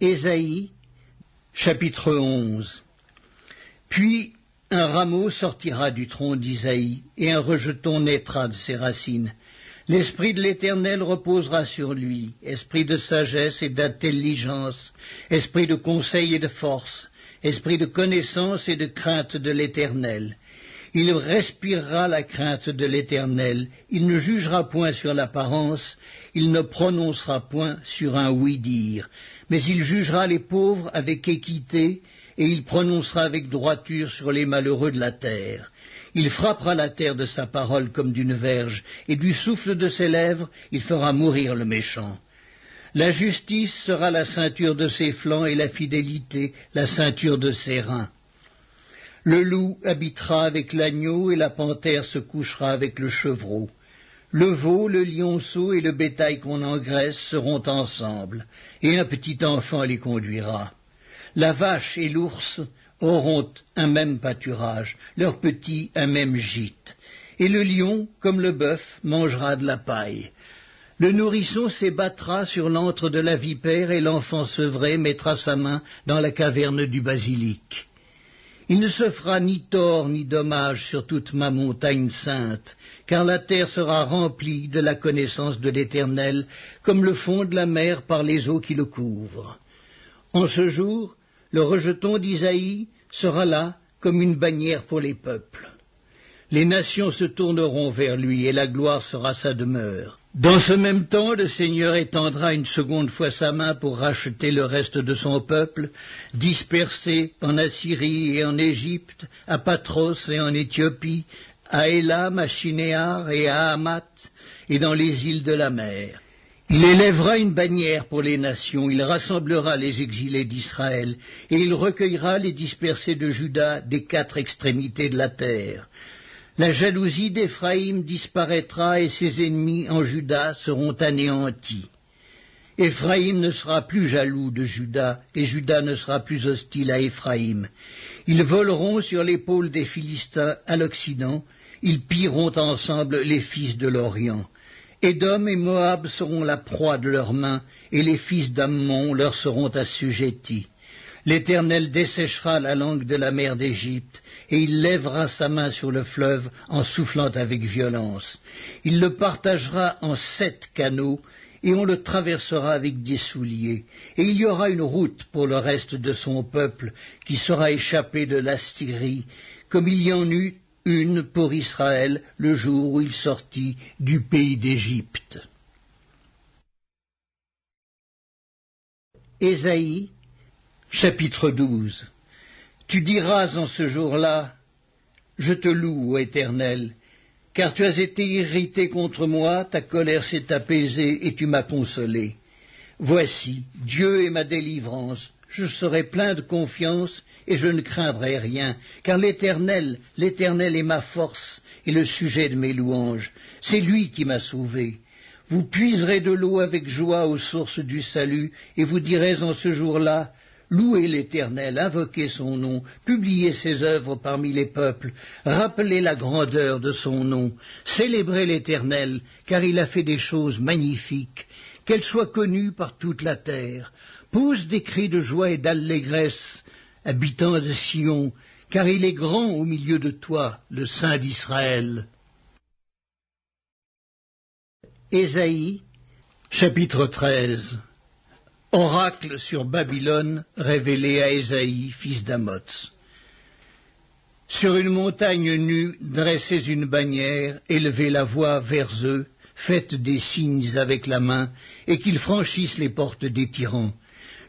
Ésaïe, chapitre 11. Puis un rameau sortira du tronc d'Isaïe, et un rejeton naîtra de ses racines. L'Esprit de l'Éternel reposera sur lui, esprit de sagesse et d'intelligence, esprit de conseil et de force, esprit de connaissance et de crainte de l'Éternel. Il respirera la crainte de l'Éternel, il ne jugera point sur l'apparence, il ne prononcera point sur un oui-dire, mais il jugera les pauvres avec équité, et il prononcera avec droiture sur les malheureux de la terre. Il frappera la terre de sa parole comme d'une verge, et du souffle de ses lèvres, il fera mourir le méchant. La justice sera la ceinture de ses flancs, et la fidélité la ceinture de ses reins. Le loup habitera avec l'agneau, et la panthère se couchera avec le chevreau. Le veau, le lionceau et le bétail qu'on engraisse seront ensemble, et un petit enfant les conduira. La vache et l'ours auront un même pâturage, leurs petits un même gîte. Et le lion, comme le bœuf, mangera de la paille. Le nourrisson s'ébattra sur l'antre de la vipère, et l'enfant sevré mettra sa main dans la caverne du basilic. Il ne se fera ni tort ni dommage sur toute ma montagne sainte, car la terre sera remplie de la connaissance de l'Éternel, comme le fond de la mer par les eaux qui le couvrent. En ce jour, le rejeton d'Isaïe sera là comme une bannière pour les peuples. Les nations se tourneront vers lui, et la gloire sera sa demeure. Dans ce même temps, le Seigneur étendra une seconde fois sa main pour racheter le reste de son peuple, dispersé en Assyrie et en Égypte, à Patros et en Éthiopie, à Élam, à Shinéar et à Hamath, et dans les îles de la mer. Il élèvera une bannière pour les nations, il rassemblera les exilés d'Israël, et il recueillera les dispersés de Juda des quatre extrémités de la terre. La jalousie d'Éphraïm disparaîtra, et ses ennemis en Juda seront anéantis. Éphraïm ne sera plus jaloux de Juda, et Juda ne sera plus hostile à Éphraïm. Ils voleront sur l'épaule des Philistins à l'Occident, ils pilleront ensemble les fils de l'Orient. Édom et Moab seront la proie de leurs mains, et les fils d'Ammon leur seront assujettis. L'Éternel desséchera la langue de la mer d'Égypte, et il lèvera sa main sur le fleuve en soufflant avec violence. Il le partagera en 7 canaux, et on le traversera avec des souliers. Et il y aura une route pour le reste de son peuple, qui sera échappé de l'Assyrie, comme il y en eut une pour Israël le jour où il sortit du pays d'Égypte. Ésaïe, chapitre 12. Tu diras en ce jour-là, je te loue, ô Éternel, car tu as été irrité contre moi, ta colère s'est apaisée et tu m'as consolé. Voici, Dieu est ma délivrance, je serai plein de confiance et je ne craindrai rien, car l'Éternel est ma force et le sujet de mes louanges. C'est lui qui m'a sauvé. Vous puiserez de l'eau avec joie aux sources du salut, et vous direz en ce jour-là, louez l'Éternel, invoquez son nom, publiez ses œuvres parmi les peuples, rappelez la grandeur de son nom, célébrez l'Éternel, car il a fait des choses magnifiques, qu'elles soient connues par toute la terre. Pousse des cris de joie et d'allégresse, habitants de Sion, car il est grand au milieu de toi, le Saint d'Israël. Ésaïe, chapitre 13. Oracle sur Babylone révélé à Ésaïe, fils d'Amoz. Sur une montagne nue, dressez une bannière, élevez la voix vers eux, faites des signes avec la main, et qu'ils franchissent les portes des tyrans.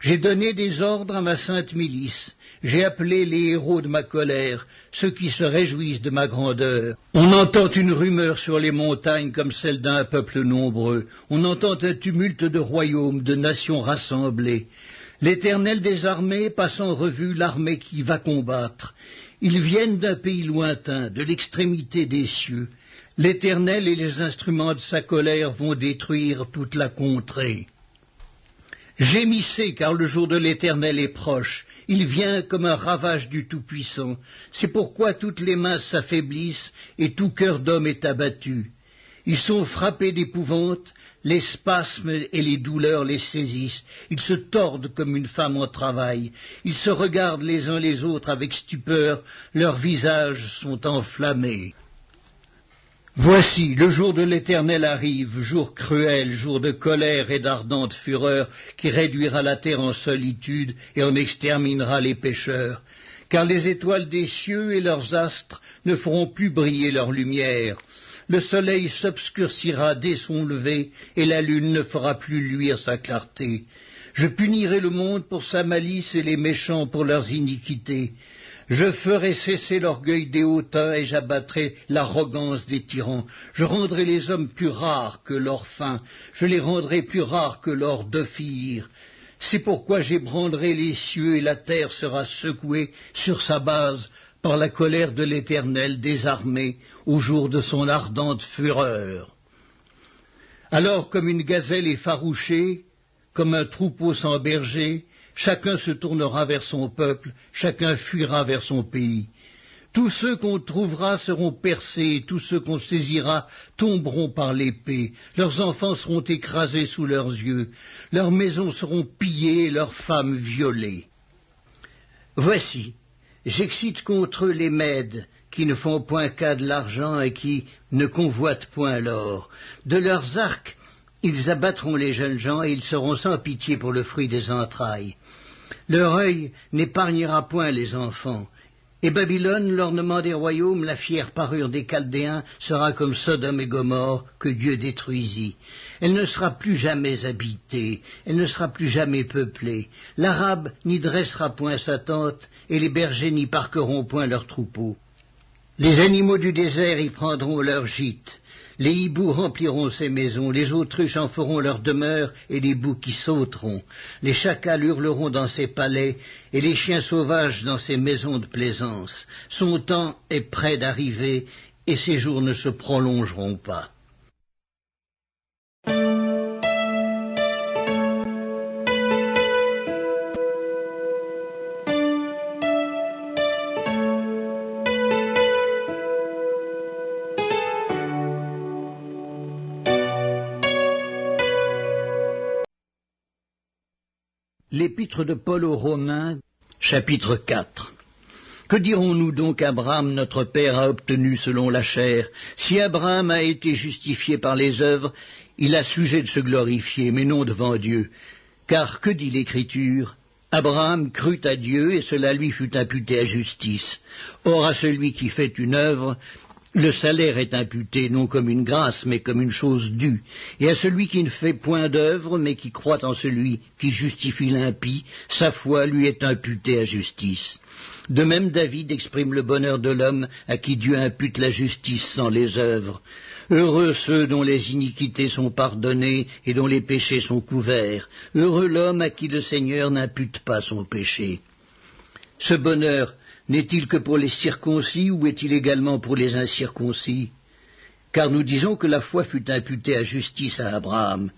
J'ai donné des ordres à ma sainte milice, j'ai appelé les héros de ma colère, ceux qui se réjouissent de ma grandeur. On entend une rumeur sur les montagnes comme celle d'un peuple nombreux, on entend un tumulte de royaumes, de nations rassemblées. L'Éternel des armées passe en revue l'armée qui va combattre. Ils viennent d'un pays lointain, de l'extrémité des cieux. L'Éternel et les instruments de sa colère vont détruire toute la contrée. Gémissez, car le jour de l'Éternel est proche. Il vient comme un ravage du Tout-Puissant. C'est pourquoi toutes les mains s'affaiblissent et tout cœur d'homme est abattu. Ils sont frappés d'épouvante, les spasmes et les douleurs les saisissent, ils se tordent comme une femme en travail, ils se regardent les uns les autres avec stupeur, leurs visages sont enflammés. Voici, le jour de l'Éternel arrive, jour cruel, jour de colère et d'ardente fureur, qui réduira la terre en solitude et en exterminera les pécheurs. Car les étoiles des cieux et leurs astres ne feront plus briller leur lumière. Le soleil s'obscurcira dès son lever, et la lune ne fera plus luire sa clarté. Je punirai le monde pour sa malice et les méchants pour leurs iniquités. Je ferai cesser l'orgueil des hautains et j'abattrai l'arrogance des tyrans. Je rendrai les hommes plus rares que l'or fin, je les rendrai plus rares que l'or d'Ophir. C'est pourquoi j'ébranlerai les cieux et la terre sera secouée sur sa base par la colère de l'Éternel des armées au jour de son ardente fureur. Alors comme une gazelle effarouchée, comme un troupeau sans berger, chacun se tournera vers son peuple, chacun fuira vers son pays. Tous ceux qu'on trouvera seront percés, tous ceux qu'on saisira tomberont par l'épée, leurs enfants seront écrasés sous leurs yeux, leurs maisons seront pillées et leurs femmes violées. Voici, j'excite contre eux les Mèdes, qui ne font point cas de l'argent et qui ne convoitent point l'or. De leurs arcs, ils abattront les jeunes gens et ils seront sans pitié pour le fruit des entrailles. Leur œil n'épargnera point les enfants. Et Babylone, l'ornement des royaumes, la fière parure des Chaldéens, sera comme Sodome et Gomorrhe que Dieu détruisit. Elle ne sera plus jamais habitée, elle ne sera plus jamais peuplée. L'Arabe n'y dressera point sa tente, et les bergers n'y parqueront point leurs troupeaux. Les animaux du désert y prendront leur gîte. Les hiboux rempliront ses maisons, les autruches en feront leur demeure, et les boucs y sauteront. Les chacals hurleront dans ses palais, et les chiens sauvages dans ses maisons de plaisance. Son temps est près d'arriver, et ses jours ne se prolongeront pas. L'épître de Paul aux Romains, chapitre 4. Que dirons-nous donc qu'Abraham, notre père, a obtenu selon la chair? Si Abraham a été justifié par les œuvres, il a sujet de se glorifier, mais non devant Dieu. Car que dit l'Écriture? Abraham crut à Dieu, et cela lui fut imputé à justice. Or à celui qui fait une œuvre, le salaire est imputé non comme une grâce, mais comme une chose due. Et à celui qui ne fait point d'œuvre, mais qui croit en celui qui justifie l'impie, sa foi lui est imputée à justice. De même David exprime le bonheur de l'homme à qui Dieu impute la justice sans les œuvres. Heureux ceux dont les iniquités sont pardonnées et dont les péchés sont couverts. Heureux l'homme à qui le Seigneur n'impute pas son péché. Ce bonheur n'est-il que pour les circoncis ou est-il également pour les incirconcis? Car nous disons que la foi fut imputée à justice à Abraham.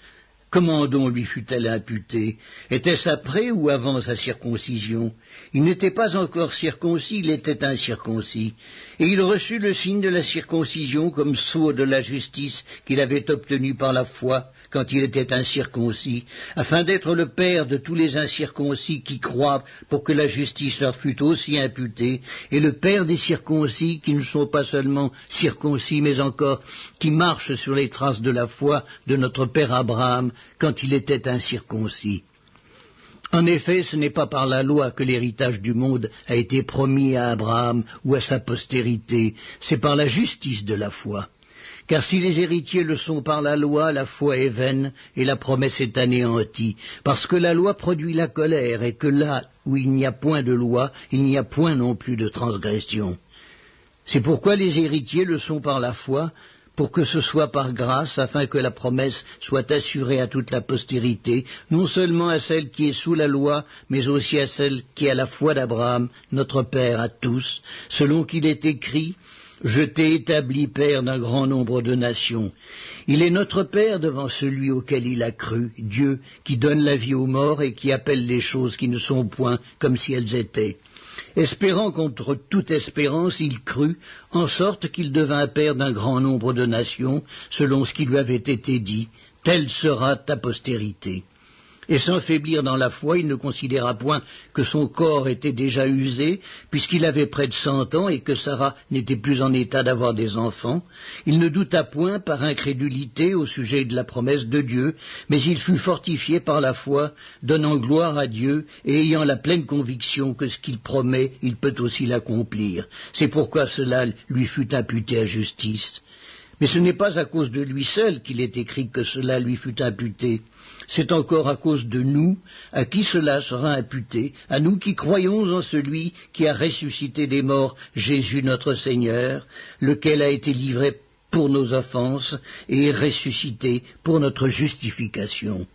Comment donc lui fut-elle imputée? Était-ce après ou avant sa circoncision? Il n'était pas encore circoncis, il était incirconcis. Et il reçut le signe de la circoncision comme sceau de la justice qu'il avait obtenu par la foi quand il était incirconcis, afin d'être le père de tous les incirconcis qui croient pour que la justice leur fût aussi imputée, et le père des circoncis qui ne sont pas seulement circoncis, mais encore qui marchent sur les traces de la foi de notre père Abraham quand il était incirconcis. En effet, ce n'est pas par la loi que l'héritage du monde a été promis à Abraham ou à sa postérité, c'est par la justice de la foi. Car si les héritiers le sont par la loi, la foi est vaine et la promesse est anéantie, parce que la loi produit la colère et que là où il n'y a point de loi, il n'y a point non plus de transgression. C'est pourquoi les héritiers le sont par la foi, pour que ce soit par grâce, afin que la promesse soit assurée à toute la postérité, non seulement à celle qui est sous la loi, mais aussi à celle qui est à la foi d'Abraham, notre Père à tous, selon qu'il est écrit « Je t'ai établi Père d'un grand nombre de nations ». Il est notre Père devant celui auquel il a cru, Dieu, qui donne la vie aux morts et qui appelle les choses qui ne sont point comme si elles étaient. Espérant contre toute espérance, il crut, en sorte qu'il devint père d'un grand nombre de nations, selon ce qui lui avait été dit, « Telle sera ta postérité ». Et sans faiblir dans la foi, il ne considéra point que son corps était déjà usé, puisqu'il avait près de 100 ans et que Sarah n'était plus en état d'avoir des enfants. Il ne douta point par incrédulité au sujet de la promesse de Dieu, mais il fut fortifié par la foi, donnant gloire à Dieu et ayant la pleine conviction que ce qu'il promet, il peut aussi l'accomplir. C'est pourquoi cela lui fut imputé à justice. Mais ce n'est pas à cause de lui seul qu'il est écrit que cela lui fut imputé. C'est encore à cause de nous, à qui cela sera imputé, à nous qui croyons en celui qui a ressuscité des morts, Jésus notre Seigneur, lequel a été livré pour nos offenses et est ressuscité pour notre justification.